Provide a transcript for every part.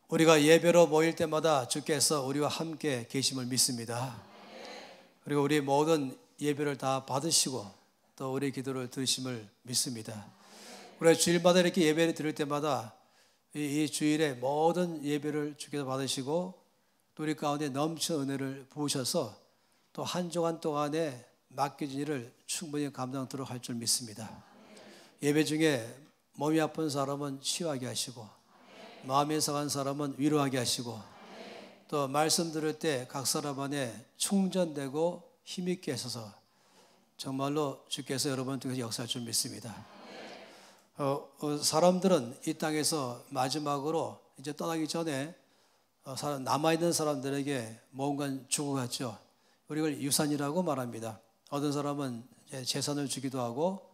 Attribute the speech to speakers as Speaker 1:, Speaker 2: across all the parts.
Speaker 1: 우리가 예배로 모일 때마다 주께서 우리와 함께 계심을 믿습니다. 그리고 우리 모든 예배를 다 받으시고 또 우리 기도를 들으심을 믿습니다. 우리가 주일마다 이렇게 예배를 드릴 때마다 이 주일에 모든 예배를 주께서 받으시고 또 우리 가운데 넘치는 은혜를 부으셔서 또 한 주간 동안에 맡겨진 일을 충분히 감당토록 할 줄 믿습니다. 예배 중에 몸이 아픈 사람은 치유하게 하시고 마음이 상한 사람은 위로하게 하시고 또 말씀 들을 때 각 사람 안에 충전되고 힘있게 하셔서 정말로 주께서 여러분 통해서 역사할 줄 믿습니다. 사람들은 이 땅에서 마지막으로 이제 떠나기 전에 남아있는 사람들에게 뭔가 주고 갔죠. 우리가 유산이라고 말합니다. 어떤 사람은 재산을 주기도 하고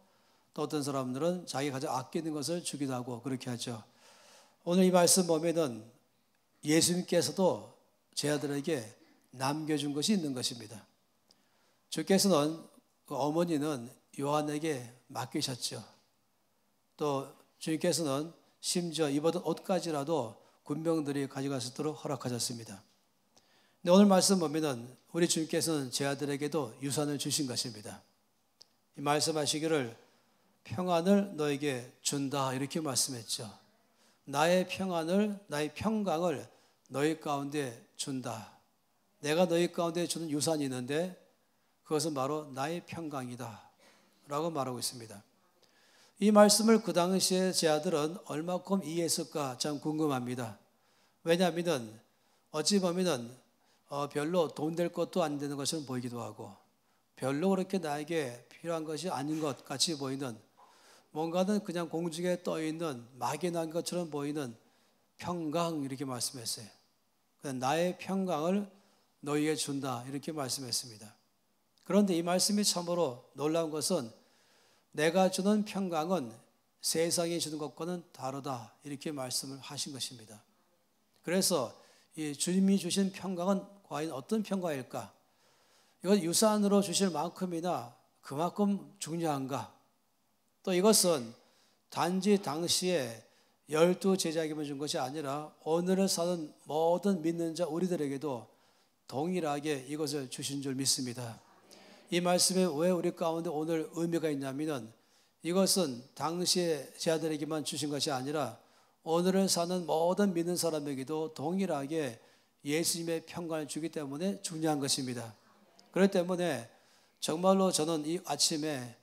Speaker 1: 또 어떤 사람들은 자기가 가장 아끼는 것을 주기도 하고 그렇게 하죠. 오늘 이 말씀 보면은 예수님께서도 제 아들에게 남겨준 것이 있는 것입니다. 주께서는 그 어머니는 요한에게 맡기셨죠. 또 주님께서는 심지어 입었던 옷까지라도 군병들이 가져갈 수 있도록 허락하셨습니다. 근데 오늘 말씀 보면은 우리 주님께서는 제 아들에게도 유산을 주신 것입니다. 이 말씀하시기를 평안을 너에게 준다 이렇게 말씀했죠. 나의 평안을, 나의 평강을 너희 가운데 준다. 내가 너희 가운데 주는 유산이 있는데 그것은 바로 나의 평강이다 라고 말하고 있습니다. 이 말씀을 그 당시에 제 아들은 얼마큼 이해했을까 참 궁금합니다. 왜냐하면 어찌 보면 별로 돈 될 것도 안 되는 것처럼 보이기도 하고 별로 그렇게 나에게 필요한 것이 아닌 것 같이 보이는 뭔가는 그냥 공중에 떠있는 막연한 것처럼 보이는 평강 이렇게 말씀했어요. 나의 평강을 너희에게 준다 이렇게 말씀했습니다. 그런데 이 말씀이 참으로 놀라운 것은 내가 주는 평강은 세상이 주는 것과는 다르다 이렇게 말씀을 하신 것입니다. 그래서 이 주님이 주신 평강은 과연 어떤 평강일까? 이건 유산으로 주실 만큼이나 그만큼 중요한가? 또 이것은 단지 당시에 12 제자에게만 준 것이 아니라 오늘을 사는 모든 믿는 자 우리들에게도 동일하게 이것을 주신 줄 믿습니다. 이 말씀에 왜 우리 가운데 오늘 의미가 있냐면 이것은 당시에 제자들에게만 주신 것이 아니라 오늘을 사는 모든 믿는 사람에게도 동일하게 예수님의 평강을 주기 때문에 중요한 것입니다. 그렇기 때문에 정말로 저는 이 아침에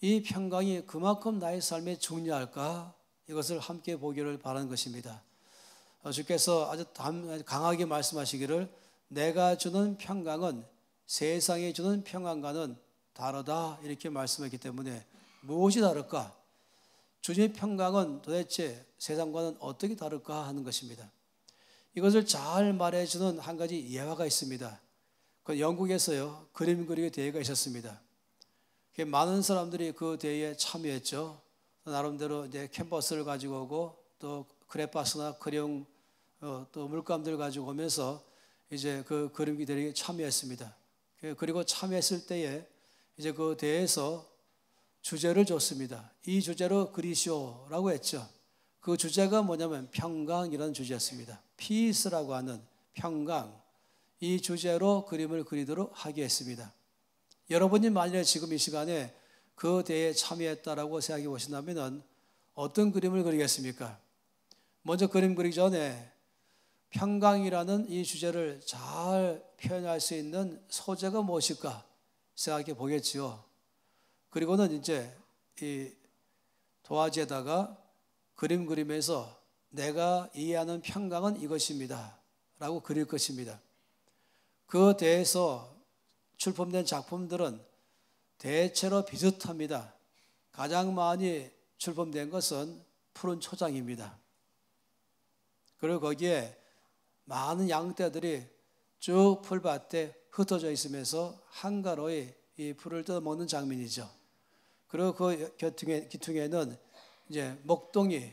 Speaker 1: 이 평강이 그만큼 나의 삶에 중요할까? 이것을 함께 보기를 바라는 것입니다. 주께서 아주 강하게 말씀하시기를 내가 주는 평강은 세상에 주는 평강과는 다르다 이렇게 말씀했기 때문에 무엇이 다를까? 주님의 평강은 도대체 세상과는 어떻게 다를까 하는 것입니다. 이것을 잘 말해주는 한 가지 예화가 있습니다. 그 영국에서요 그림 그리기 대회가 있었습니다. 많은 사람들이 그 대회에 참여했죠. 나름대로 이제 캔버스를 가지고 오고 또 크레파스나 크레용 또 물감들 가지고 오면서 이제 그 그림기 대회에 참여했습니다. 그리고 참여했을 때에 이제 그 대회에서 주제를 줬습니다. 이 주제로 그리시오라고 했죠. 그 주제가 뭐냐면 평강이라는 주제였습니다. 피스라고 하는 평강, 이 주제로 그림을 그리도록 하게 했습니다. 여러분이 만약에 지금 이 시간에 그 대회에 참여했다라고 생각해 보신다면 어떤 그림을 그리겠습니까? 먼저 그림 그리기 전에 평강이라는 이 주제를 잘 표현할 수 있는 소재가 무엇일까 생각해 보겠지요. 그리고는 이제 이 도화지에다가 그림 그리면서 내가 이해하는 평강은 이것입니다 라고 그릴 것입니다. 그 대해서 출품된 작품들은 대체로 비슷합니다. 가장 많이 출품된 것은 푸른 초장입니다. 그리고 거기에 많은 양떼들이 쭉 풀밭에 흩어져 있으면서 한가로이 이 풀을 뜯어먹는 장면이죠. 그리고 그 기퉁에는 이제 목동이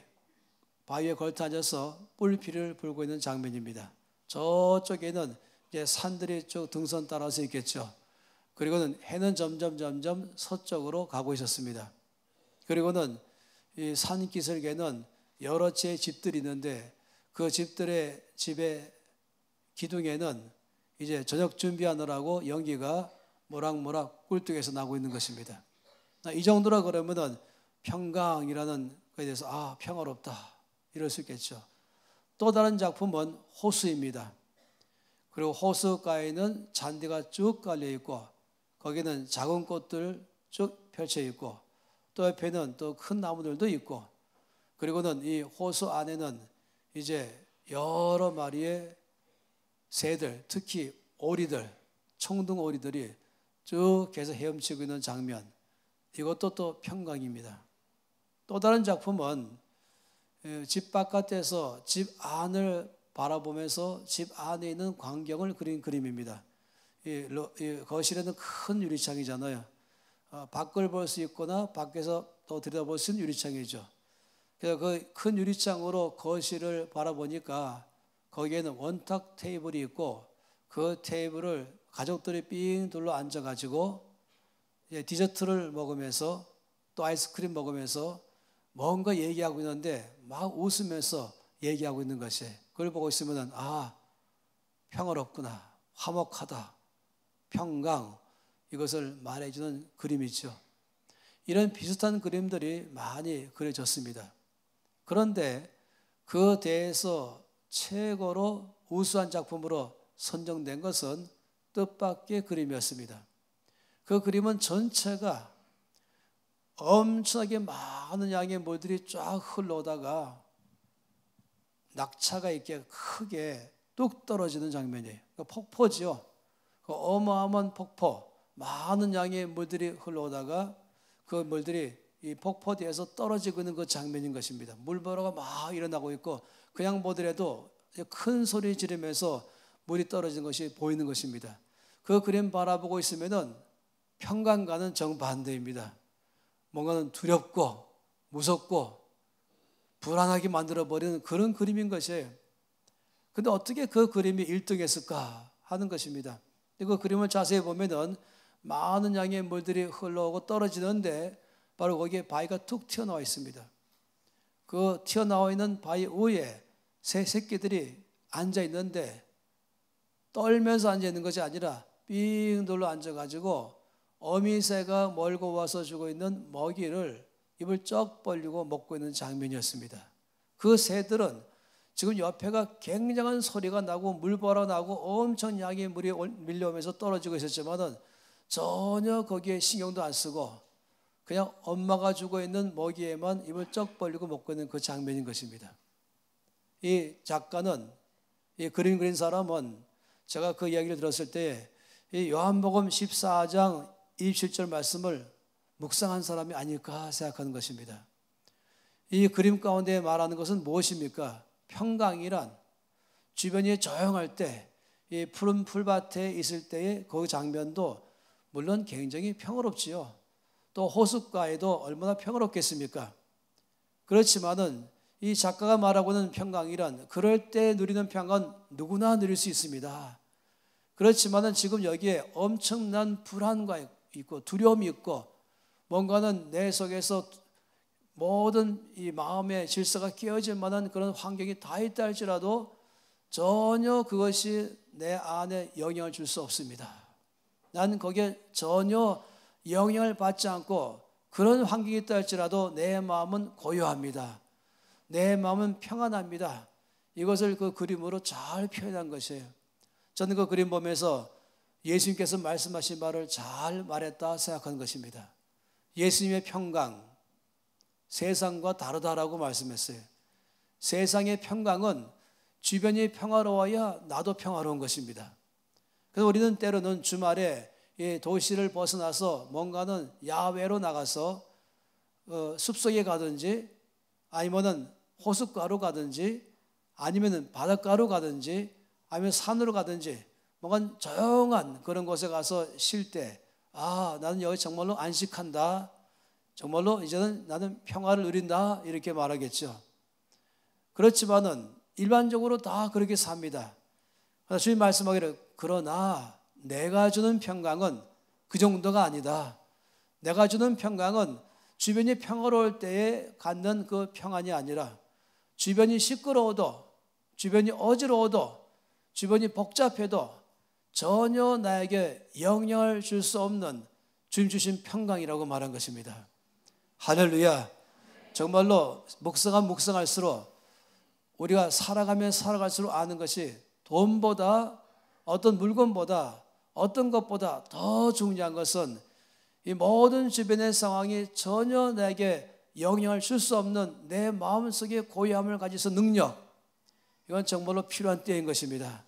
Speaker 1: 바위에 걸터 앉아서 뿔피를 불고 있는 장면입니다. 저쪽에는 이제 산들이 쭉 등선 따라서 있겠죠. 그리고는 해는 점점 서쪽으로 가고 있었습니다. 그리고는 이 산기슭에는 여러 채의 집들이 있는데 그 집의 기둥에는 이제 저녁 준비하느라고 연기가 모락모락 꿀뚝에서 나고 있는 것입니다. 이 정도라 그러면은 평강이라는 것에 대해서 평화롭다 이럴 수 있겠죠. 또 다른 작품은 호수입니다. 그리고 호수가에는 잔디가 쭉 깔려 있고 거기는 작은 꽃들 쭉 펼쳐 있고 또 옆에는 또 큰 나무들도 있고 그리고는 이 호수 안에는 이제 여러 마리의 새들, 특히 오리들, 청둥오리들이 쭉 계속 헤엄치고 있는 장면, 이것도 또 평강입니다. 또 다른 작품은 집 바깥에서 집 안을 바라보면서 집 안에 있는 광경을 그린 그림입니다. 이 거실에는 큰 유리창이잖아요. 밖을 볼 수 있거나 밖에서 또 들여다볼 수 있는 유리창이죠. 그래서 그 큰 유리창으로 거실을 바라보니까 거기에는 원탁 테이블이 있고 그 테이블을 가족들이 삥 둘러 앉아가지고 디저트를 먹으면서 또 아이스크림 먹으면서 뭔가 얘기하고 있는데 막 웃으면서 얘기하고 있는 것이, 그걸 보고 있으면 평화롭구나, 화목하다, 평강, 이것을 말해주는 그림이죠. 이런 비슷한 그림들이 많이 그려졌습니다. 그런데 그 대해서 최고로 우수한 작품으로 선정된 것은 뜻밖의 그림이었습니다. 그 그림은 전체가 엄청나게 많은 양의 물들이 쫙 흘러오다가 낙차가 있게 크게 뚝 떨어지는 장면이에요. 폭포죠. 그 어마어마한 폭포, 많은 양의 물들이 흘러오다가 그 물들이 이 폭포 뒤에서 떨어지고 있는 그 장면인 것입니다. 물보라가 막 일어나고 있고 그냥 보더라도 큰 소리 지르면서 물이 떨어지는 것이 보이는 것입니다. 그 그림 바라보고 있으면은 평강과는 정반대입니다. 뭔가는 두렵고 무섭고 불안하게 만들어버리는 그런 그림인 것이에요. 근데 어떻게 그 그림이 1등했을까 하는 것입니다. 그 그림을 자세히 보면은 많은 양의 물들이 흘러오고 떨어지는데 바로 거기에 바위가 툭 튀어나와 있습니다. 그 튀어나와 있는 바위 위에 새 새끼들이 앉아 있는데 떨면서 앉아 있는 것이 아니라 삥 둘러 앉아가지고 어미새가 몰고 와서 주고 있는 먹이를 입을 쩍 벌리고 먹고 있는 장면이었습니다. 그 새들은 지금 옆에가 굉장한 소리가 나고 물보라 나고 엄청 양의 물이 밀려오면서 떨어지고 있었지만은 전혀 거기에 신경도 안 쓰고 그냥 엄마가 주고 있는 먹이에만 입을 쩍 벌리고 먹고 있는 그 장면인 것입니다. 이 작가는, 이 그림 그린 사람은 제가 그 이야기를 들었을 때 이 요한복음 14장 27절 말씀을 묵상한 사람이 아닐까 생각하는 것입니다. 이 그림 가운데 말하는 것은 무엇입니까? 평강이란 주변이 조용할 때, 이 푸른 풀밭에 있을 때의 그 장면도 물론 굉장히 평화롭지요. 또 호숫가에도 얼마나 평화롭겠습니까? 그렇지만은 이 작가가 말하고는 평강이란 그럴 때 누리는 평강은 누구나 누릴 수 있습니다. 그렇지만은 지금 여기에 엄청난 불안과 있고 두려움이 있고 뭔가는 내 속에서 모든 이 마음의 질서가 깨어질 만한 그런 환경이 다 있다 할지라도 전혀 그것이 내 안에 영향을 줄 수 없습니다. 나는 거기에 전혀 영향을 받지 않고 그런 환경이 있다 할지라도 내 마음은 고요합니다. 내 마음은 평안합니다. 이것을 그 그림으로 잘 표현한 것이에요. 저는 그 그림 보면서 예수님께서 말씀하신 말을 잘 말했다 생각하는 것입니다. 예수님의 평강, 세상과 다르다라고 말씀했어요. 세상의 평강은 주변이 평화로워야 나도 평화로운 것입니다. 그래서 우리는 때로는 주말에 이 도시를 벗어나서 뭔가는 야외로 나가서 숲속에 가든지 아니면은 호숫가로 가든지 아니면은 바닷가로 가든지 아니면 산으로 가든지 뭔가 조용한 그런 곳에 가서 쉴 때 나는 여기 정말로 안식한다. 정말로 이제는 나는 평화를 누린다. 이렇게 말하겠죠. 그렇지만은 일반적으로 다 그렇게 삽니다. 주님 말씀하기를 그러나 내가 주는 평강은 그 정도가 아니다. 내가 주는 평강은 주변이 평화로울 때에 갖는 그 평안이 아니라 주변이 시끄러워도 주변이 어지러워도 주변이 복잡해도 전혀 나에게 영향을 줄 수 없는 주님 주신 평강이라고 말한 것입니다. 할렐루야. 정말로 묵상할수록 우리가 살아갈수록 아는 것이 돈보다 어떤 물건보다 어떤 것보다 더 중요한 것은 이 모든 주변의 상황이 전혀 내게 영향을 줄 수 없는 내 마음속의 고요함을 가지서 능력, 이건 정말로 필요한 때인 것입니다.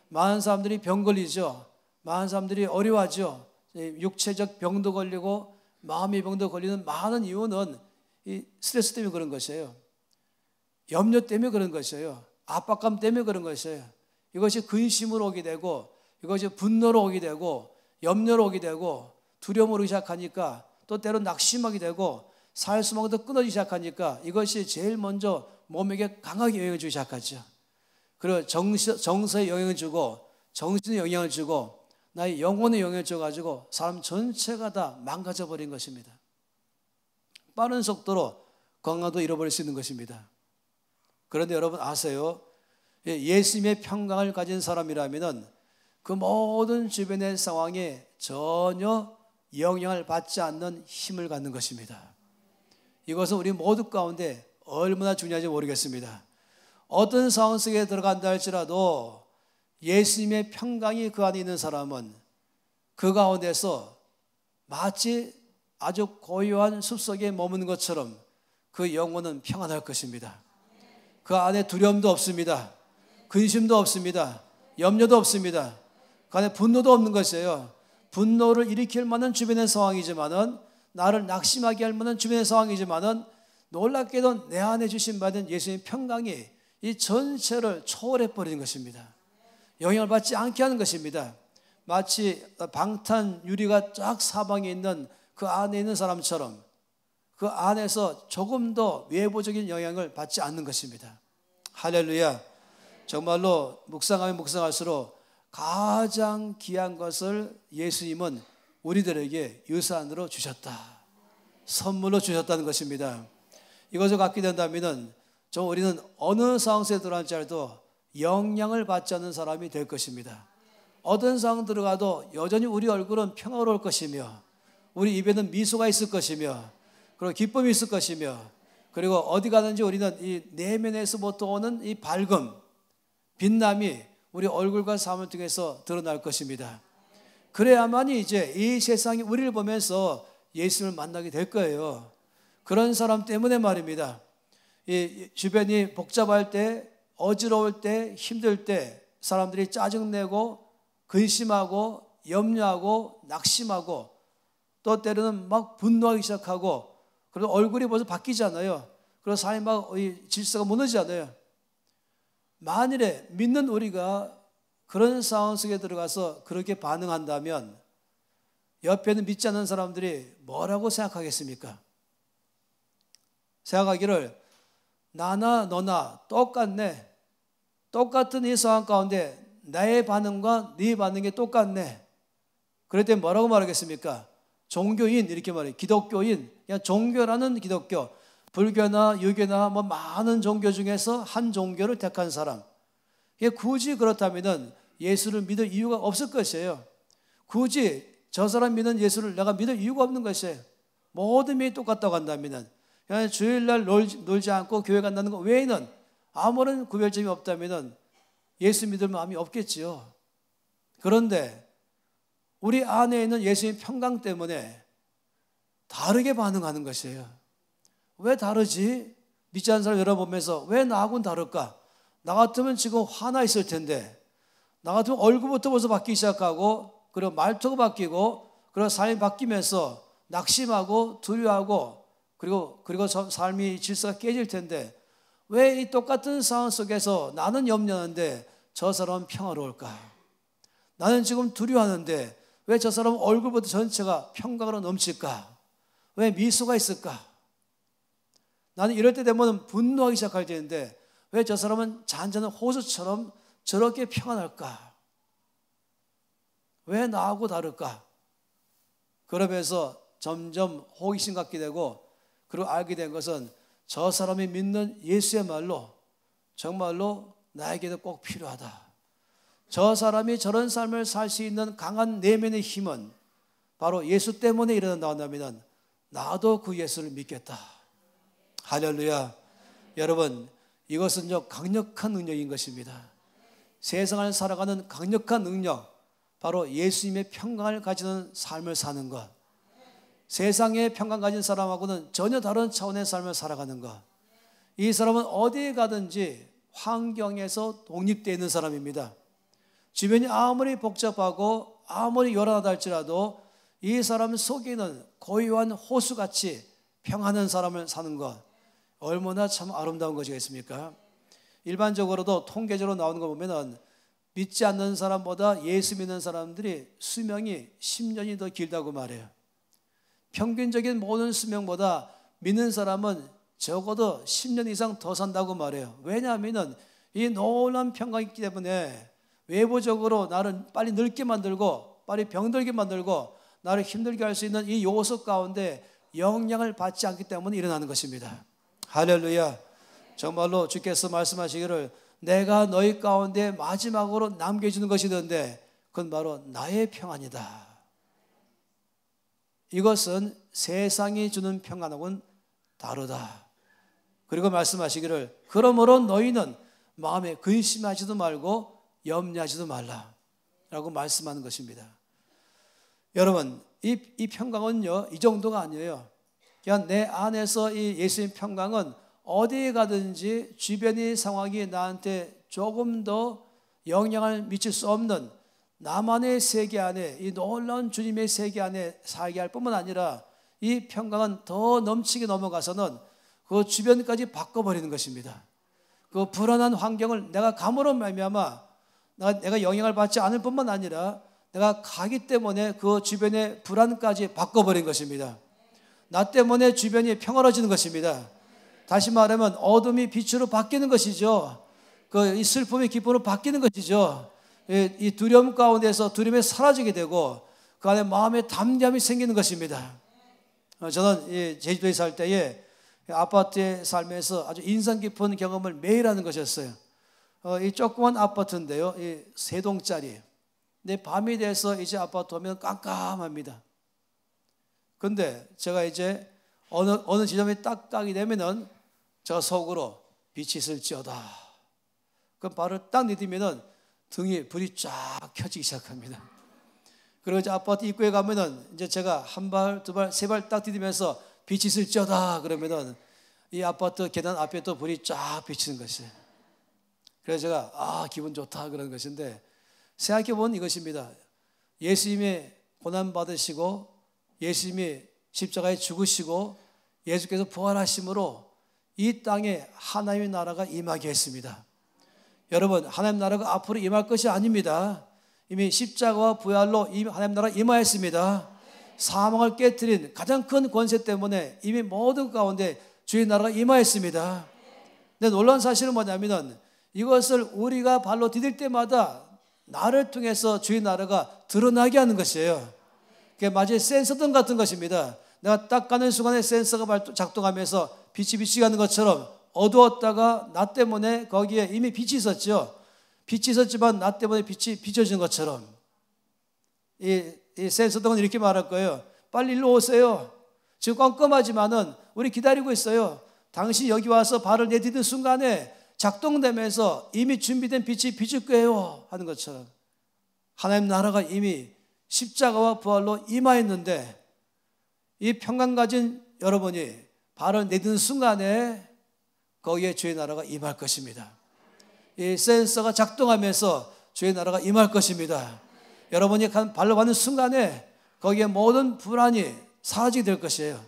Speaker 1: 많은 사람들이 병 걸리죠. 많은 사람들이 어려워하죠. 육체적 병도 걸리고 마음의 병도 걸리는 많은 이유는 이 스트레스 때문에 그런 것이에요. 염려 때문에 그런 것이에요. 압박감 때문에 그런 것이에요. 이것이 근심으로 오게 되고, 이것이 분노로 오게 되고, 염려로 오게 되고, 두려움으로 시작하니까 또 때로 낙심하게 되고, 살 수만도 끊어지기 시작하니까 이것이 제일 먼저 몸에게 강하게 영향을 주기 시작하죠. 그리고 정서에 영향을 주고, 정신에 영향을 주고, 나의 영혼에 영향을 줘가지고 사람 전체가 다 망가져 버린 것입니다. 빠른 속도로 건강도 잃어버릴 수 있는 것입니다. 그런데 여러분 아세요? 예수님의 평강을 가진 사람이라면 그 모든 주변의 상황에 전혀 영향을 받지 않는 힘을 갖는 것입니다. 이것은 우리 모두 가운데 얼마나 중요한지 모르겠습니다. 어떤 상황 속에 들어간다 할지라도 예수님의 평강이 그 안에 있는 사람은 그 가운데서 마치 아주 고요한 숲속에 머무는 것처럼 그 영혼은 평안할 것입니다. 그 안에 두려움도 없습니다. 근심도 없습니다. 염려도 없습니다. 그 안에 분노도 없는 것이에요. 분노를 일으킬 만한 주변의 상황이지만은, 나를 낙심하게 할 만한 주변의 상황이지만은, 놀랍게도 내 안에 주신 받은 예수님의 평강이 이 전체를 초월해 버리는 것입니다. 영향을 받지 않게 하는 것입니다. 마치 방탄 유리가 쫙 사방에 있는 그 안에 있는 사람처럼 그 안에서 조금 더 외부적인 영향을 받지 않는 것입니다. 할렐루야. 정말로 묵상하면 묵상할수록 가장 귀한 것을 예수님은 우리들에게 유산으로 주셨다, 선물로 주셨다는 것입니다. 이것을 갖게 된다면 우리는 어느 상황 속에 들어갈지라도 영향을 받지 않는 사람이 될 것입니다. 어떤 상황 들어가도 여전히 우리 얼굴은 평화로울 것이며, 우리 입에는 미소가 있을 것이며, 그리고 기쁨이 있을 것이며, 그리고 어디 가든지 우리는 이 내면에서부터 오는 이 밝음, 빛남이 우리 얼굴과 삶을 통해서 드러날 것입니다. 그래야만이 이제 이 세상이 우리를 보면서 예수님을 만나게 될 거예요. 그런 사람 때문에 말입니다. 이 주변이 복잡할 때, 어지러울 때, 힘들 때 사람들이 짜증내고 근심하고 염려하고 낙심하고 또 때로는 막 분노하기 시작하고, 그리고 얼굴이 벌써 바뀌잖아요. 그래서 삶이 막 질서가 무너지잖아요. 만일에 믿는 우리가 그런 상황 속에 들어가서 그렇게 반응한다면 옆에는 믿지 않는 사람들이 뭐라고 생각하겠습니까? 생각하기를 나나 너나 똑같네, 똑같은 이 상황 가운데 나의 반응과 네 반응이 똑같네. 그럴 때 뭐라고 말하겠습니까? 종교인 이렇게 말해요. 기독교인, 그냥 종교라는 기독교, 불교나 유교나 뭐 많은 종교 중에서 한 종교를 택한 사람, 굳이 그렇다면 예수를 믿을 이유가 없을 것이에요. 굳이 저 사람 믿는 예수를 내가 믿을 이유가 없는 것이에요. 모든 면이 똑같다고 한다면, 그냥 주일날 놀지 않고 교회 간다는 것 외에는 아무런 구별점이 없다면 예수 믿을 마음이 없겠지요. 그런데 우리 안에 있는 예수의 평강 때문에 다르게 반응하는 것이에요. 왜 다르지? 믿지 않는 사람 열어보면서 왜 나하고는 다를까? 나 같으면 지금 화나 있을 텐데, 나 같으면 얼굴부터 벌써 바뀌기 시작하고, 그리고 말투가 바뀌고, 그리고 삶이 바뀌면서 낙심하고 두려워하고, 그리고 삶이 질서가 깨질 텐데 왜 이 똑같은 상황 속에서 나는 염려하는데 저 사람은 평화로울까? 나는 지금 두려워하는데 왜 저 사람은 얼굴부터 전체가 평강으로 넘칠까? 왜 미소가 있을까? 나는 이럴 때 되면 분노하기 시작할 때인데 왜 저 사람은 잔잔한 호수처럼 저렇게 평안할까? 왜 나하고 다를까? 그러면서 점점 호기심 갖게 되고, 그리고 알게 된 것은 저 사람이 믿는 예수의 말로 정말로 나에게도 꼭 필요하다. 저 사람이 저런 삶을 살 수 있는 강한 내면의 힘은 바로 예수 때문에 일어난다고 한다면 나도 그 예수를 믿겠다. 할렐루야. 여러분, 이것은 강력한 능력인 것입니다. 세상을 살아가는 강력한 능력, 바로 예수님의 평강을 가지는 삶을 사는 것. 세상의 평강 가진 사람하고는 전혀 다른 차원의 삶을 살아가는 것. 이 사람은 어디에 가든지 환경에서 독립되어 있는 사람입니다. 주변이 아무리 복잡하고 아무리 요란하다 할지라도 이 사람 속에는 고요한 호수같이 평안한 사람을 사는 것, 얼마나 참 아름다운 것이겠습니까? 일반적으로도 통계적으로 나오는 거 보면은 믿지 않는 사람보다 예수 믿는 사람들이 수명이 10년이 더 길다고 말해요. 평균적인 모든 수명보다 믿는 사람은 적어도 10년 이상 더 산다고 말해요. 왜냐하면 이 놀라운 평강이 있기 때문에 외부적으로 나를 빨리 늙게 만들고 빨리 병들게 만들고 나를 힘들게 할 수 있는 이 요소 가운데 영향을 받지 않기 때문에 일어나는 것입니다. 할렐루야. 정말로 주께서 말씀하시기를 내가 너희 가운데 마지막으로 남겨주는 것이 있는데 그건 바로 나의 평안이다. 이것은 세상이 주는 평안하고는 다르다. 그리고 말씀하시기를 그러므로 너희는 마음에 근심하지도 말고 염려하지도 말라 라고 말씀하는 것입니다. 여러분, 이 평강은요, 이 정도가 아니에요. 그냥 내 안에서 이 예수님 평강은 어디에 가든지 주변의 상황이 나한테 조금 더 영향을 미칠 수 없는 나만의 세계 안에, 이 놀라운 주님의 세계 안에 살게 할 뿐만 아니라 이 평강은 더 넘치게 넘어가서는 그 주변까지 바꿔버리는 것입니다. 그 불안한 환경을 내가 감으로 말미암아 내가 영향을 받지 않을 뿐만 아니라 내가 가기 때문에 그 주변의 불안까지 바꿔버린 것입니다. 나 때문에 주변이 평화로워지는 것입니다. 다시 말하면 어둠이 빛으로 바뀌는 것이죠. 이 슬픔이 기쁨으로 바뀌는 것이죠. 이 두려움 가운데서 두려움이 사라지게 되고 그 안에 마음의 담대함이 생기는 것입니다. 저는 제주도에 살 때에 아파트에 살면서 아주 인상 깊은 경험을 매일 하는 것이었어요. 이 조그만 아파트인데요, 이 3동짜리. 근데 밤이 돼서 이제 아파트 오면 깜깜합니다. 근데 제가 이제 어느 지점이 딱 가게 되면은 제가 속으로 빛이 있을지어다. 그럼 발을 딱 내디면은 등에 불이 쫙 켜지기 시작합니다. 그리고 이제 아파트 입구에 가면은 이제 제가 한 발, 두 발, 세 발 딱 디디면서 빛이 있을지어다 그러면은 이 아파트 계단 앞에 또 불이 쫙 비치는 것이에요. 그래서 제가 기분 좋다 그런 것인데 생각해 보면 이것입니다. 예수님이 고난 받으시고 예수님이 십자가에 죽으시고 예수께서 부활하심으로 이 땅에 하나님의 나라가 임하게 했습니다. 여러분, 하나님 나라가 앞으로 임할 것이 아닙니다. 이미 십자가와 부활로 이미 하나님 나라가 임하였습니다. 사망을 깨뜨린 가장 큰 권세 때문에 이미 모든 가운데 주의 나라가 임하였습니다. 근데 놀라운 사실은 뭐냐면 이것을 우리가 발로 디딜 때마다 나를 통해서 주의 나라가 드러나게 하는 것이에요. 그게 마치 센서등 같은 것입니다. 내가 딱 가는 순간에 센서가 작동하면서 빛이 비치게 것처럼 어두웠다가 나 때문에 거기에 이미 빛이 있었죠. 빛이 있었지만 나 때문에 빛이 비춰진 것처럼 이 센서등은 이렇게 말할 거예요. 빨리 일로 오세요. 지금 깜깜하지만은 우리 기다리고 있어요. 당신 여기 와서 발을 내디딘 순간에 작동되면서 이미 준비된 빛이 비칠 거예요 하는 것처럼 하나님 나라가 이미 십자가와 부활로 임하였는데 이 평강 가진 여러분이 발을 내딛는 순간에 거기에 주의 나라가 임할 것입니다. 이 센서가 작동하면서 주의 나라가 임할 것입니다. 여러분이 발로 받는 순간에 거기에 모든 불안이 사라지게 될 것이에요.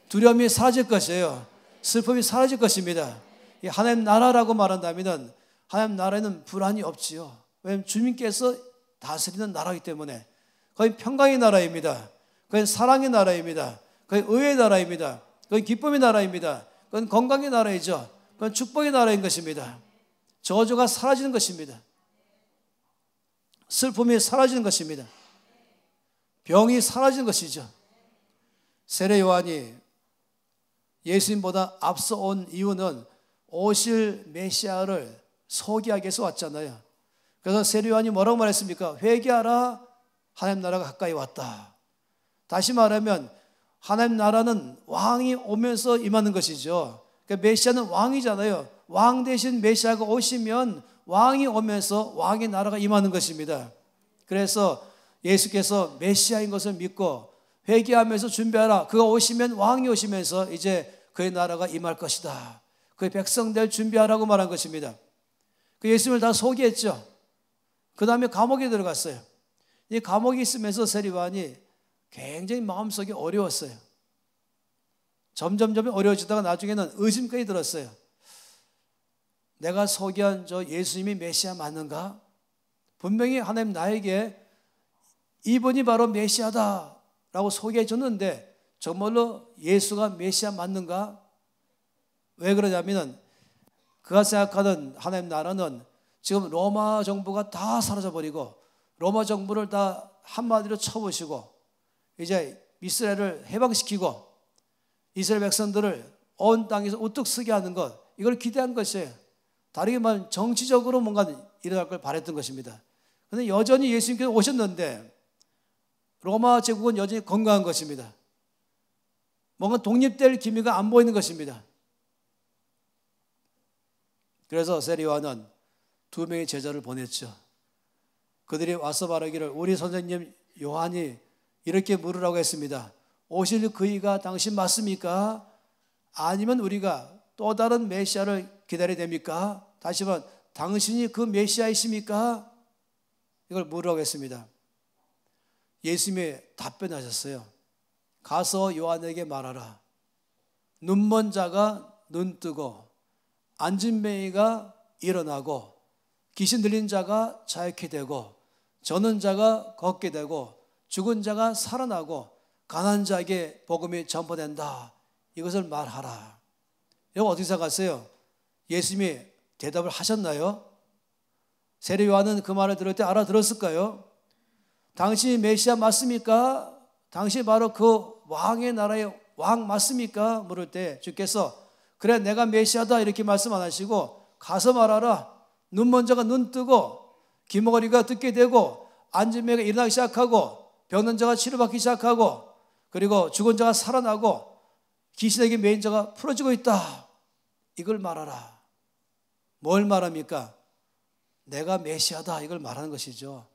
Speaker 1: 두려움이 사라질 것이에요. 슬픔이 사라질 것입니다. 이 하나님 나라라고 말한다면 하나님 나라에는 불안이 없지요. 왜냐하면 주님께서 다스리는 나라이기 때문에 거의 평강의 나라입니다. 그건 사랑의 나라입니다. 그건 의의 나라입니다. 그건 기쁨의 나라입니다. 그건 건강의 나라이죠. 그건 축복의 나라인 것입니다. 저주가 사라지는 것입니다. 슬픔이 사라지는 것입니다. 병이 사라지는 것이죠. 세례 요한이 예수님보다 앞서 온 이유는 오실 메시아를 소개하기 위해서 왔잖아요. 그래서 세례요한이 뭐라고 말했습니까? 회개하라, 하나님 나라가 가까이 왔다. 다시 말하면 하나님 나라는 왕이 오면서 임하는 것이죠. 그러니까 메시아는 왕이잖아요. 왕 대신 메시아가 오시면 왕이 오면서 왕의 나라가 임하는 것입니다. 그래서 예수께서 메시아인 것을 믿고 회개하면서 준비하라. 그가 오시면 왕이 오시면서 이제 그의 나라가 임할 것이다. 그의 백성들 준비하라고 말한 것입니다. 그 예수님을 다 소개했죠. 그 다음에 감옥에 들어갔어요. 이 감옥에 있으면서 세례요한이 굉장히 마음속이 어려웠어요. 점점 어려워지다가 나중에는 의심까지 들었어요. 내가 소개한 저 예수님이 메시아 맞는가? 분명히 하나님 나에게 이분이 바로 메시아다라고 소개해 줬는데 정말로 예수가 메시아 맞는가? 왜 그러냐면 그가 생각하는 하나님 나라는 지금 로마 정부가 다 사라져버리고 로마 정부를 다 한마디로 쳐부시고 이제 이스라엘을 해방시키고 이스라엘 백성들을 온 땅에서 우뚝 서게 하는 것, 이걸 기대한 것이에요. 다르게 말하면 정치적으로 뭔가 일어날 걸 바랬던 것입니다. 그런데 여전히 예수님께서 오셨는데 로마 제국은 여전히 건강한 것입니다. 뭔가 독립될 기미가 안 보이는 것입니다. 그래서 세례요한은 2명의 제자를 보냈죠. 그들이 와서 말하기를 우리 선생님 요한이 이렇게 물으라고 했습니다. 오실 그이가 당신 맞습니까? 아니면 우리가 또 다른 메시아를 기다려야 됩니까? 다시 한번 당신이 그 메시아이십니까? 이걸 물으라고 했습니다. 예수님이 답변하셨어요. 가서 요한에게 말하라. 눈먼 자가 눈 뜨고 앉은 맹이가 일어나고 귀신 들린 자가 자유케 되고 저는 자가 걷게 되고 죽은 자가 살아나고 가난한 자에게 복음이 전파된다. 이것을 말하라. 여러분 어떻게 생각하세요? 예수님이 대답을 하셨나요? 세례 요한은 그 말을 들을 때 알아들었을까요? 당신이 메시아 맞습니까? 당신이 바로 그 왕의 나라의 왕 맞습니까? 물을 때 주께서 그래 내가 메시아다 이렇게 말씀 안 하시고 가서 말하라. 눈먼 자가 눈 뜨고 귀머거리가 듣게 되고 앉은 매가 일어나기 시작하고 병든 자가 치료받기 시작하고 그리고 죽은 자가 살아나고 귀신에게 매인 자가 풀어지고 있다. 이걸 말하라. 뭘 말합니까? 내가 메시아다 이걸 말하는 것이죠.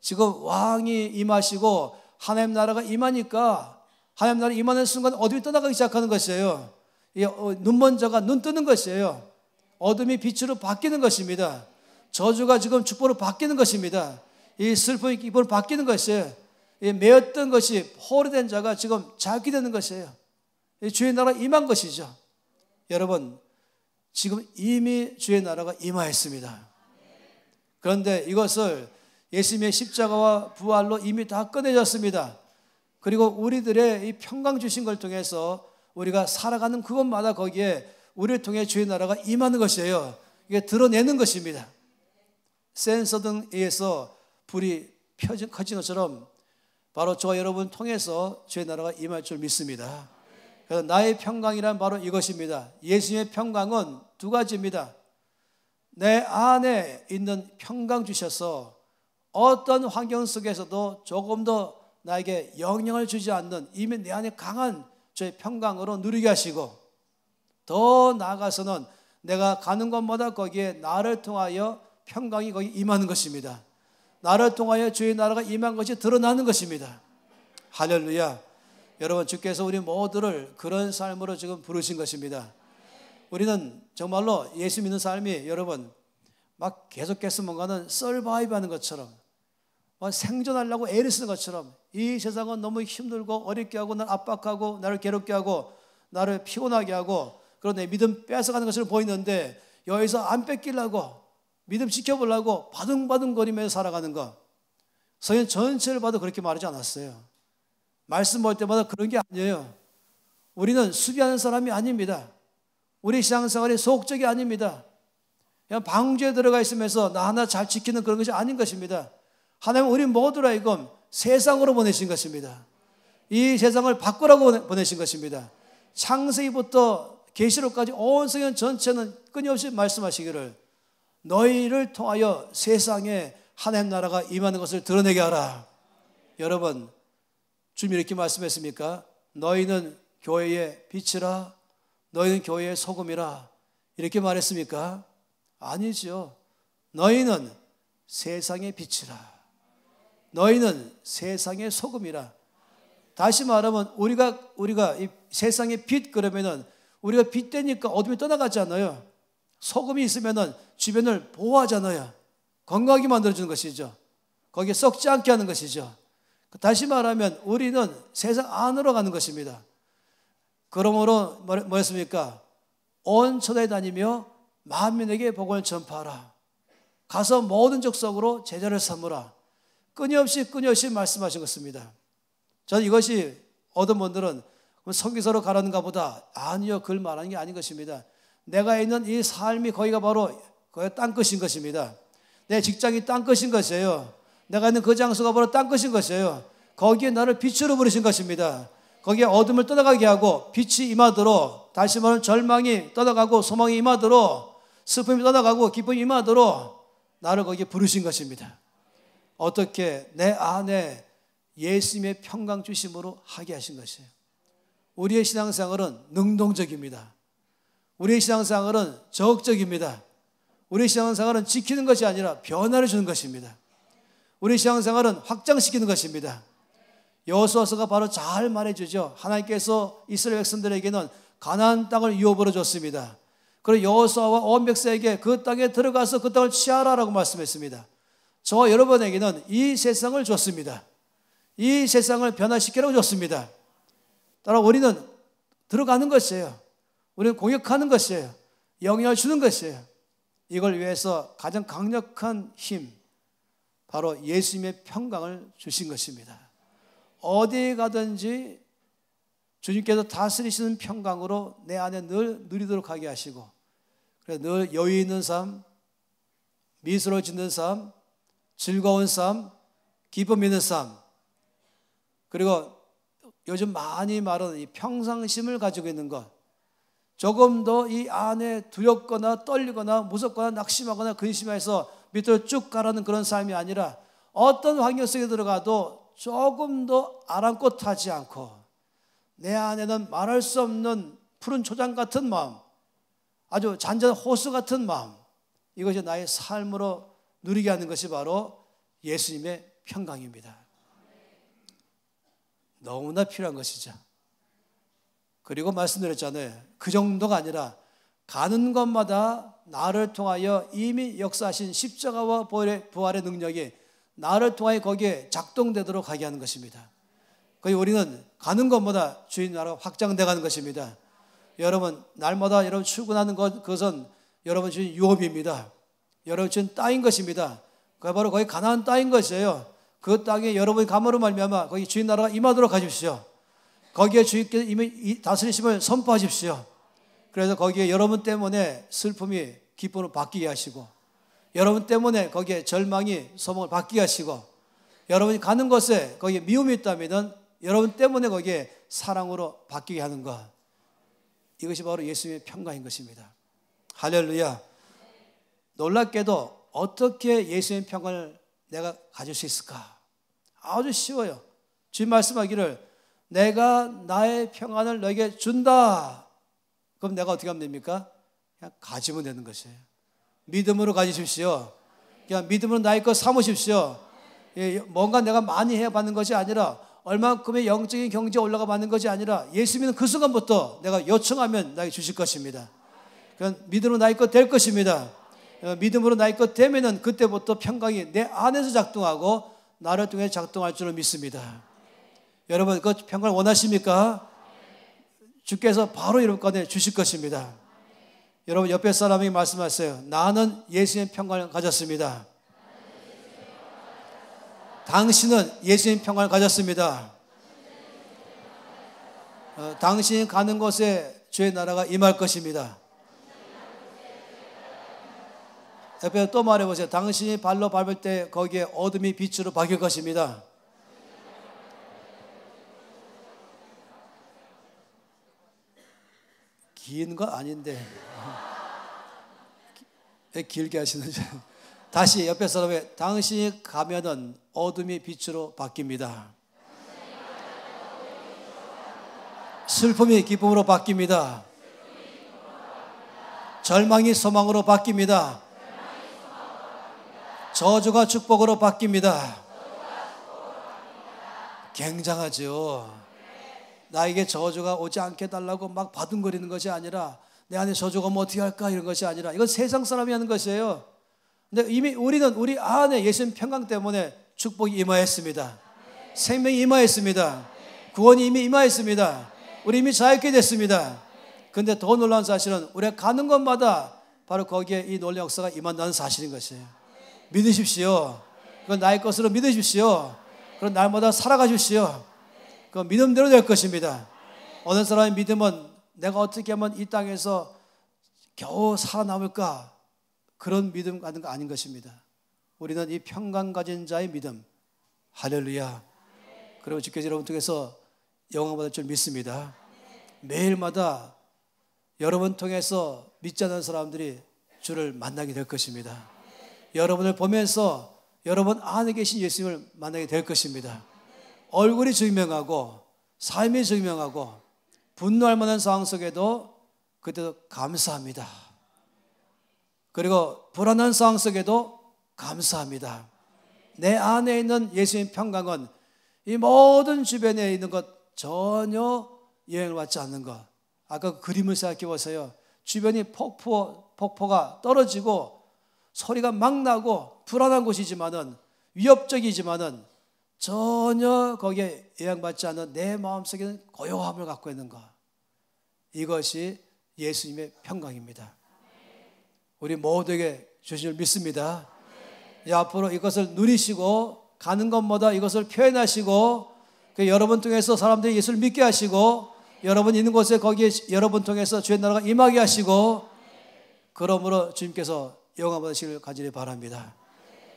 Speaker 1: 지금 왕이 임하시고 하나님 나라가 임하니까 하나님 나라 임하는 순간 어둠이 떠나가기 시작하는 것이에요. 눈먼 자가 눈 뜨는 것이에요. 어둠이 빛으로 바뀌는 것입니다. 저주가 지금 축복으로 바뀌는 것입니다. 이 슬픔이 기쁨으로 바뀌는 것이에요. 매였던 것이 포로된 자가 지금 자유케 되는 것이에요. 주의 나라가 임한 것이죠. 여러분 지금 이미 주의 나라가 임하였습니다. 그런데 이것을 예수님의 십자가와 부활로 이미 다 꺼내졌습니다. 그리고 우리들의 이 평강 주신 걸 통해서 우리가 살아가는 그곳마다 거기에 우리를 통해 주의 나라가 임하는 것이에요. 이게 드러내는 것입니다. 센서 등에 의해서 불이 커진 것처럼 바로 저와 여러분 통해서 주의 나라가 임할 줄 믿습니다. 그래서 나의 평강이란 바로 이것입니다. 예수님의 평강은 두 가지입니다. 내 안에 있는 평강 주셔서 어떤 환경 속에서도 조금 더 나에게 영향을 주지 않는 이미 내 안에 강한 주의 평강으로 누리게 하시고 더 나아가서는 내가 가는 곳마다 거기에 나를 통하여 평강이 거기 임하는 것입니다. 나를 통하여 주의 나라가 임한 것이 드러나는 것입니다. 할렐루야. 여러분 주께서 우리 모두를 그런 삶으로 지금 부르신 것입니다. 우리는 정말로 예수 믿는 삶이 여러분 막 계속해서 뭔가는 서바이브 하는 것처럼 생존하려고 애를 쓰는 것처럼 이 세상은 너무 힘들고 어렵게 하고 나를 압박하고 나를 괴롭게 하고 나를 피곤하게 하고 그런 내 믿음 뺏어가는 것으로 보이는데 여기서 안 뺏기려고 믿음 지켜보려고 바둥바둥거리면서 살아가는 것. 성경 전체를 봐도 그렇게 말하지 않았어요. 말씀 볼 때마다 그런 게 아니에요. 우리는 수비하는 사람이 아닙니다. 우리 신앙생활이 소극적이 아닙니다. 그냥 방주에 들어가 있으면서 나 하나 잘 지키는 그런 것이 아닌 것입니다. 하나님은 우리 모두라 이건 세상으로 보내신 것입니다. 이 세상을 바꾸라고 보내신 것입니다. 창세기부터 계시록까지 온 성경 전체는 끊임없이 말씀하시기를 너희를 통하여 세상에 하나님 나라가 임하는 것을 드러내게 하라. 여러분, 주님이 이렇게 말씀했습니까? 너희는 교회의 빛이라, 너희는 교회의 소금이라, 이렇게 말했습니까? 아니죠. 너희는 세상의 빛이라, 너희는 세상의 소금이라. 다시 말하면 우리가 이 세상의 빛, 그러면은 우리가 빛 되니까 어둠이 떠나가잖아요. 소금이 있으면은 주변을 보호하잖아요. 건강하게 만들어주는 것이죠. 거기에 썩지 않게 하는 것이죠. 다시 말하면 우리는 세상 안으로 가는 것입니다. 그러므로 뭐였습니까? 온 천하에 다니며 만민에게 복음을 전파하라. 가서 모든 족속으로 제자를 삼으라. 끊임없이 말씀하신 것입니다. 저는 이것이 어떤 분들은 선교사로 가라는가 보다. 아니요, 그걸 말하는 게 아닌 것입니다. 내가 있는 이 삶이 거기가 바로 땅끝인 것입니다. 내 직장이 땅끝인 것이에요. 내가 있는 그 장소가 바로 땅끝인 것이에요. 거기에 나를 빛으로 부르신 것입니다. 거기에 어둠을 떠나가게 하고 빛이 임하도록, 다시 말하면 절망이 떠나가고 소망이 임하도록, 슬픔이 떠나가고 기쁨이 임하도록 나를 거기에 부르신 것입니다. 어떻게? 내 안에 예수님의 평강 주심으로 하게 하신 것이에요. 우리의 신앙생활은 능동적입니다. 우리의 신앙생활은 적극적입니다. 우리의 신앙생활은 지키는 것이 아니라 변화를 주는 것입니다. 우리의 신앙생활은 확장시키는 것입니다. 여호수아서가 바로 잘 말해주죠. 하나님께서 이스라엘 백성들에게는 가나안 땅을 유업으로 줬습니다. 그리고 여호수아와 온 백성에게 그 땅에 들어가서 그 땅을 취하라라고 말씀했습니다. 저와 여러분에게는 이 세상을 줬습니다. 이 세상을 변화시키라고 줬습니다. 따라 우리는 들어가는 것이에요. 우리는 공격하는 것이에요. 영향을 주는 것이에요. 이걸 위해서 가장 강력한 힘, 바로 예수님의 평강을 주신 것입니다. 어디에 가든지 주님께서 다스리시는 평강으로 내 안에 늘 누리도록 하게 하시고, 그래서 늘 여유 있는 삶, 미소를 짓는 삶, 즐거운 삶, 기쁨 있는 삶, 그리고 요즘 많이 말하는 이 평상심을 가지고 있는 것, 조금 더 이 안에 두렵거나 떨리거나 무섭거나 낙심하거나 근심해서 밑으로 쭉 가라는 그런 삶이 아니라 어떤 환경 속에 들어가도 조금 더 아랑곳하지 않고 내 안에는 말할 수 없는 푸른 초장 같은 마음, 아주 잔잔한 호수 같은 마음, 이것이 나의 삶으로 누리게 하는 것이 바로 예수님의 평강입니다. 너무나 필요한 것이죠. 그리고 말씀드렸잖아요. 그 정도가 아니라 가는 곳마다 나를 통하여 이미 역사하신 십자가와 부활의 능력이 나를 통하여 거기에 작동되도록 하게 하는 것입니다. 거기 우리는 가는 곳마다 주인 나라가 확장되어 가는 것입니다. 여러분, 날마다 여러분 출근하는 그것은 여러분 주인 유업입니다. 여러분 주인 땅인 것입니다. 그게 바로 거기 가나안 땅인 것이에요. 그 땅에 여러분이 감으로 말미암아 거기 주인 나라가 임하도록 하십시오. 거기에 주인께서 이미 다스리심을 선포하십시오. 그래서 거기에 여러분 때문에 슬픔이 기쁨으로 바뀌게 하시고, 여러분 때문에 거기에 절망이 소망을 바뀌게 하시고, 여러분이 가는 곳에 거기에 미움이 있다면 여러분 때문에 거기에 사랑으로 바뀌게 하는 것, 이것이 바로 예수님의 평강인 것입니다. 할렐루야. 놀랍게도 어떻게 예수님의 평강을 내가 가질 수 있을까? 아주 쉬워요. 주님 말씀하기를 내가 나의 평안을 너에게 준다. 그럼 내가 어떻게 하면 됩니까? 그냥 가지면 되는 것이에요. 믿음으로 가지십시오. 그냥 믿음으로 나의 것 삼으십시오. 뭔가 내가 많이 해받는 것이 아니라, 얼만큼의 영적인 경제가 올라가 받는 것이 아니라, 예수 믿는 그 순간부터 내가 요청하면 나에게 주실 것입니다. 그냥 믿음으로 나의 것 될 것입니다. 믿음으로 나의 것 되면은 그때부터 평강이 내 안에서 작동하고 나를 통해 작동할 줄을 믿습니다. 여러분, 그 평강을 원하십니까? 주께서 바로 여러분 가운데 주실 것입니다. 여러분 옆에 사람에게 말씀하세요. 나는 예수님의 평강을 가졌습니다. 당신은 예수님의 평강을 가졌습니다. 당신이 가는 곳에 주의 나라가 임할 것입니다. 옆에 또 말해보세요. 당신이 발로 밟을 때 거기에 어둠이 빛으로 바뀔 것입니다. 긴 거 아닌데 왜 길게 하시는지. 다시 옆에 사람에 당신이 가면은 어둠이 빛으로 바뀝니다. 슬픔이 기쁨으로 바뀝니다. 절망이 소망으로 바뀝니다. 저주가 축복으로 바뀝니다. 굉장하죠. 나에게 저주가 오지 않게 달라고 막 바둥거리는 것이 아니라, 내 안에 저주가 오면 어떻게 할까 이런 것이 아니라, 이건 세상 사람이 하는 것이에요. 근데 이미 우리는 우리 안에 예수님 평강 때문에 축복이 임하였습니다. 생명이 임하였습니다. 구원이 이미 임하였습니다. 우리 이미 자유케 됐습니다. 근데 더 놀라운 사실은 우리가 가는 곳마다 바로 거기에 이 놀라운 역사가 임한다는 사실인 것이에요. 믿으십시오. 그건 나의 것으로 믿으십시오. 그럼 날마다 살아가 주십시오. 그 믿음대로 될 것입니다. 어느 사람의 믿음은 내가 어떻게 하면 이 땅에서 겨우 살아남을까, 그런 믿음 가는 거 아닌 것입니다. 우리는 이 평강 가진 자의 믿음, 할렐루야. 그리고 주께서 여러분 통해서 영광 받을 줄 믿습니다. 매일마다 여러분 통해서 믿지 않는 사람들이 주를 만나게 될 것입니다. 여러분을 보면서 여러분 안에 계신 예수님을 만나게 될 것입니다. 얼굴이 증명하고 삶이 증명하고 분노할 만한 상황 속에도 그때도 감사합니다. 그리고 불안한 상황 속에도 감사합니다. 내 안에 있는 예수님 평강은 이 모든 주변에 있는 것 전혀 영향을 받지 않는 것. 아까 그 그림을 생각해 보세요. 주변이 폭포가 떨어지고 소리가 막 나고 불안한 곳이지만은, 위협적이지만은 전혀 거기에 영향받지 않는 내 마음속에는 고요함을 갖고 있는 것. 이것이 예수님의 평강입니다. 우리 모두에게 주신 줄 믿습니다. 앞으로 이것을 누리시고 가는 것마다 이것을 표현하시고, 여러분 통해서 사람들이 예수를 믿게 하시고, 여러분 있는 곳에 거기에 여러분 통해서 주의 나라가 임하게 하시고, 그러므로 주님께서 영광 받으시길 간절히 바랍니다.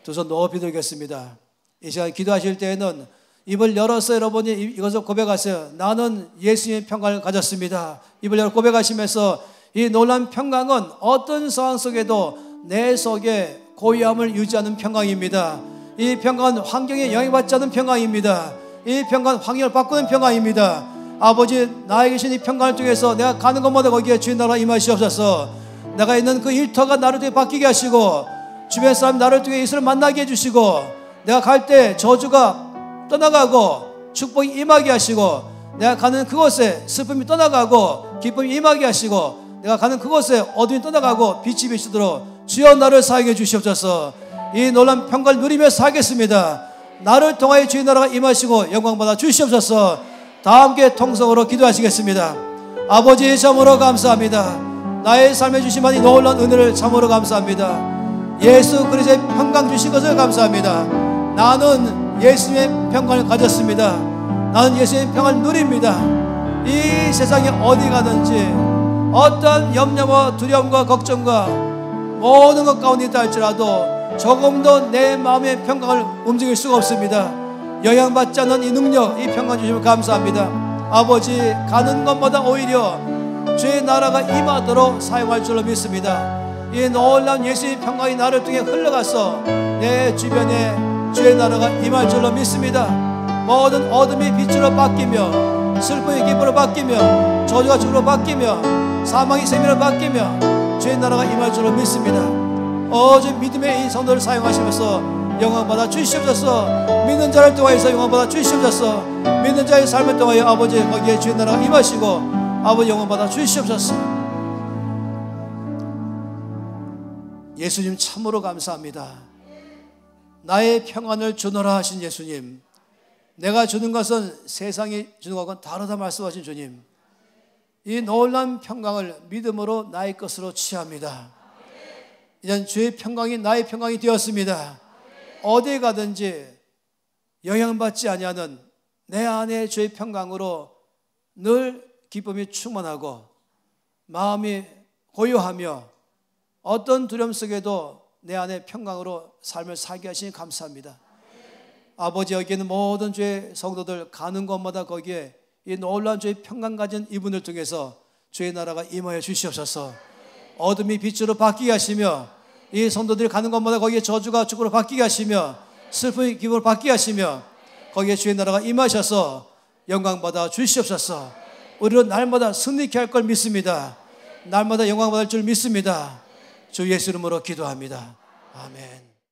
Speaker 1: 두 손 높이 들겠습니다. 이 시간 기도하실 때에는 입을 열어서 여러분이 이것을 고백하세요. 나는 예수님의 평강을 가졌습니다. 입을 열어 고백하시면서 이 놀라운 평강은 어떤 상황 속에도 내 속에 고요함을 유지하는 평강입니다. 이 평강은 환경에 영향받지 않는 평강입니다. 이 평강은 환경을 바꾸는 평강입니다. 아버지, 나에게 계신 이 평강을 통해서 내가 가는 곳마다 거기에 주의 나라가 임하시옵소서. 내가 있는 그 일터가 나를 통해 바뀌게 하시고, 주변 사람 나를 통해 예수를 만나게 해주시고, 내가 갈 때 저주가 떠나가고 축복이 임하게 하시고, 내가 가는 그곳에 슬픔이 떠나가고 기쁨이 임하게 하시고, 내가 가는 그곳에 어둠이 떠나가고 빛이 비추도록 주여 나를 사용해 주시옵소서. 이 놀라운 평강을 누리며 살겠습니다. 나를 통하여 주의 나라가 임하시고 영광 받아 주시옵소서. 다 함께 통성으로 기도하시겠습니다. 아버지, 참으로 감사합니다. 나의 삶에 주신 이 놀라운 은혜를 참으로 감사합니다. 예수 그리스도의 평강 주신 것을 감사합니다. 나는 예수님의 평강을 가졌습니다. 나는 예수님의 평강을 누립니다. 이 세상에 어디 가든지 어떤 염려와 두려움과 걱정과 모든 것 가운데 있다 할지라도 조금도 내 마음의 평강을 움직일 수가 없습니다. 영향받지 않는 이 능력, 이 평강 주시면 감사합니다. 아버지, 가는 것마다 오히려 주의 나라가 임하도록 사용할 줄로 믿습니다. 이 놀라운 예수의 평강이 나를 통해 흘러가서 내 주변에 주의 나라가 임할 줄로 믿습니다. 모든 어둠이 빛으로 바뀌며, 슬픔이 기쁨으로 바뀌며, 저주가 죽음으로 바뀌며, 사망이 생명으로 바뀌며 주의 나라가 임할 줄로 믿습니다. 주 믿음의 이 성도를 사용하시면서 영광 받아 주시옵소서. 믿는 자를 통하여서 영광 받아 주시옵소서. 믿는 자의 삶을 통하여 아버지 거기에 주의 나라가 임하시고 아버지 영광 받아 주시옵소서. 예수님 참으로 감사합니다. 나의 평안을 주노라 하신 예수님, 내가 주는 것은 세상이 주는 것과는 다르다 말씀하신 주님, 이 놀라운 평강을 믿음으로 나의 것으로 취합니다. 이젠 주의 평강이 나의 평강이 되었습니다. 어디에 가든지 영향받지 아니하는 내 안에 주의 평강으로 늘 기쁨이 충만하고 마음이 고요하며 어떤 두려움 속에도 내 안에 평강으로 삶을 살게 하시니 감사합니다. 아버지, 여기 있는 모든 주의 성도들 가는 곳마다 거기에 이 놀라운 주의 평강 가진 이분을 통해서 주의 나라가 임하여 주시옵소서. 어둠이 빛으로 바뀌게 하시며 이 성도들이 가는 곳마다 거기에 저주가 축복으로 바뀌게 하시며 슬픔이 기쁨으로 바뀌게 하시며 거기에 주의 나라가 임하셔서 영광받아 주시옵소서. 우리는 날마다 승리케 할 걸 믿습니다. 날마다 영광받을 줄 믿습니다. 주 예수 이름으로 기도합니다. 아멘.